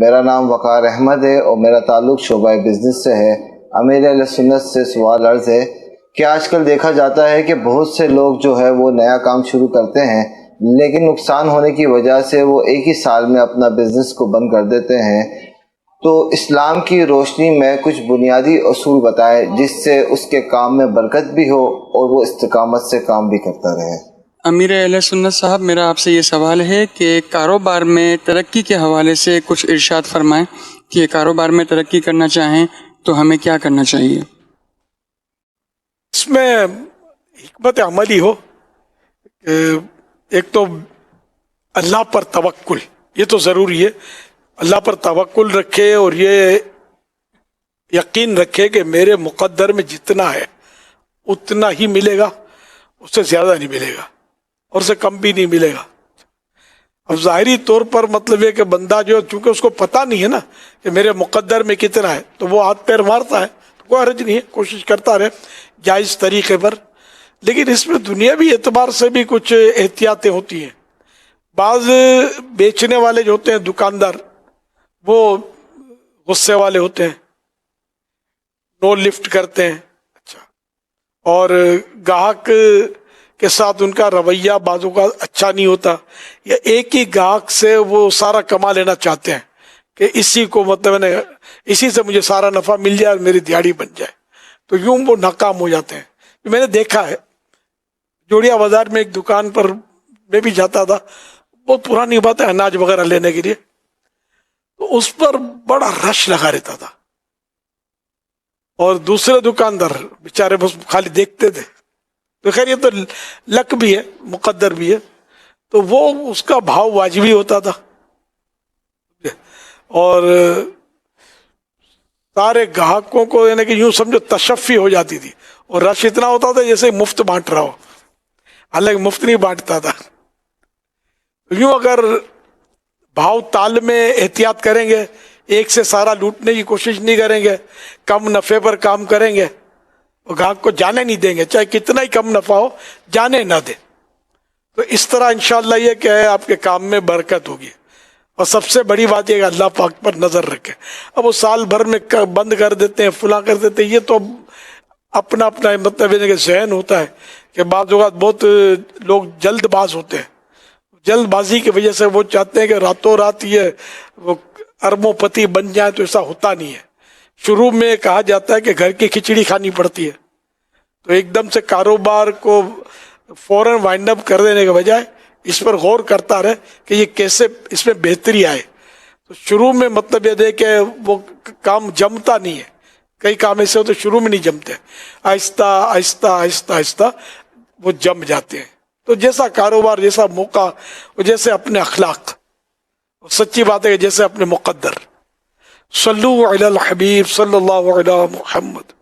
میرا نام وقار احمد ہے اور میرا تعلق شعبہ بزنس سے ہے۔ امیر اہل سنت سے سوال عرض ہے کہ آج کل دیکھا جاتا ہے کہ بہت سے لوگ جو ہے وہ نیا کام شروع کرتے ہیں، لیکن نقصان ہونے کی وجہ سے وہ ایک ہی سال میں اپنا بزنس کو بند کر دیتے ہیں۔ تو اسلام کی روشنی میں کچھ بنیادی اصول بتائیں جس سے اس کے کام میں برکت بھی ہو اور وہ استقامت سے کام بھی کرتا رہے۔ امیر اہل سنت صاحب، میرا آپ سے یہ سوال ہے کہ کاروبار میں ترقی کے حوالے سے کچھ ارشاد فرمائیں کہ کاروبار میں ترقی کرنا چاہیں تو ہمیں کیا کرنا چاہیے؟ اس میں حکمت عملی ہو، ایک تو اللہ پر توکل، یہ تو ضروری ہے۔ اللہ پر توکل رکھے اور یہ یقین رکھے کہ میرے مقدر میں جتنا ہے اتنا ہی ملے گا، اس سے زیادہ نہیں ملے گا اور سے کم بھی نہیں ملے گا۔ اب ظاہری طور پر مطلب ہے کہ بندہ جو چونکہ اس کو پتہ نہیں ہے نا کہ میرے مقدر میں کتنا ہے، تو وہ ہاتھ پیر مارتا ہے، تو کوئی حرج نہیں ہے، کوشش کرتا رہے جائز طریقے پر۔ لیکن اس میں دنیاوی اعتبار سے بھی کچھ احتیاطیں ہوتی ہیں۔ بعض بیچنے والے جو ہوتے ہیں دکاندار، وہ غصے والے ہوتے ہیں، نو لفٹ کرتے ہیں، اچھا، اور گاہک کے ساتھ ان کا رویہ بعضوں کا اچھا نہیں ہوتا، یا ایک ہی گاہک سے وہ سارا کما لینا چاہتے ہیں کہ اسی کو مطلب اسی سے مجھے سارا نفع مل جائے اور میری دیہڑی بن جائے، تو یوں وہ ناکام ہو جاتے ہیں۔ میں نے دیکھا ہے جوڑیا بازار میں ایک دکان پر میں بھی جاتا تھا، بہت پرانی بات ہے، اناج وغیرہ لینے کے لیے، تو اس پر بڑا رش لگا رہتا تھا، اور دوسرے دکاندار بیچارے بس خالی دیکھتے تھے۔ تو خیر یہ تو لک بھی ہے، مقدر بھی ہے، تو وہ اس کا بھاؤ واجبی ہوتا تھا، اور سارے گاہکوں کو یعنی کہ یوں سمجھو تشفی ہو جاتی تھی، اور رش اتنا ہوتا تھا جیسے مفت بانٹ رہا ہو، حالانکہ مفت نہیں بانٹتا تھا۔ یوں اگر بھاؤ تال میں احتیاط کریں گے، ایک سے سارا لوٹنے کی کوشش نہیں کریں گے، کم نفع پر کام کریں گے، اور گاہک کو جانے نہیں دیں گے، چاہے کتنا ہی کم نفع ہو جانے نہ دے، تو اس طرح انشاءاللہ یہ کہ آپ کے کام میں برکت ہوگی۔ اور سب سے بڑی بات یہ کہ اللہ پاک پر نظر رکھے۔ اب وہ سال بھر میں بند کر دیتے ہیں، فلاں کر دیتے ہیں، یہ تو اپنا اپنا مطلب کہ ذہن ہوتا ہے کہ بعض اوقات بہت لوگ جلد باز ہوتے ہیں، جلد بازی کی وجہ سے وہ چاہتے ہیں کہ راتوں رات یہ وہ اربوں پتی بن جائیں، تو ایسا ہوتا نہیں ہے۔ شروع میں کہا جاتا ہے کہ گھر کی کھچڑی کھانی پڑتی ہے، تو ایک دم سے کاروبار کو فوراً وائنڈ اپ کر دینے کے بجائے اس پر غور کرتا رہے کہ یہ کیسے اس میں بہتری آئے۔ تو شروع میں مطلب یہ دے کہ وہ کام جمتا نہیں ہے، کئی کام ایسے ہوتے شروع میں نہیں جمتے، آہستہ آہستہ آہستہ آہستہ وہ جم جاتے ہیں۔ تو جیسا کاروبار، جیسا موقع، اور جیسے اپنے اخلاق، سچی بات ہے کہ جیسے اپنے مقدر۔ صلو علی الحبیب صلی اللہ علیہ محمد۔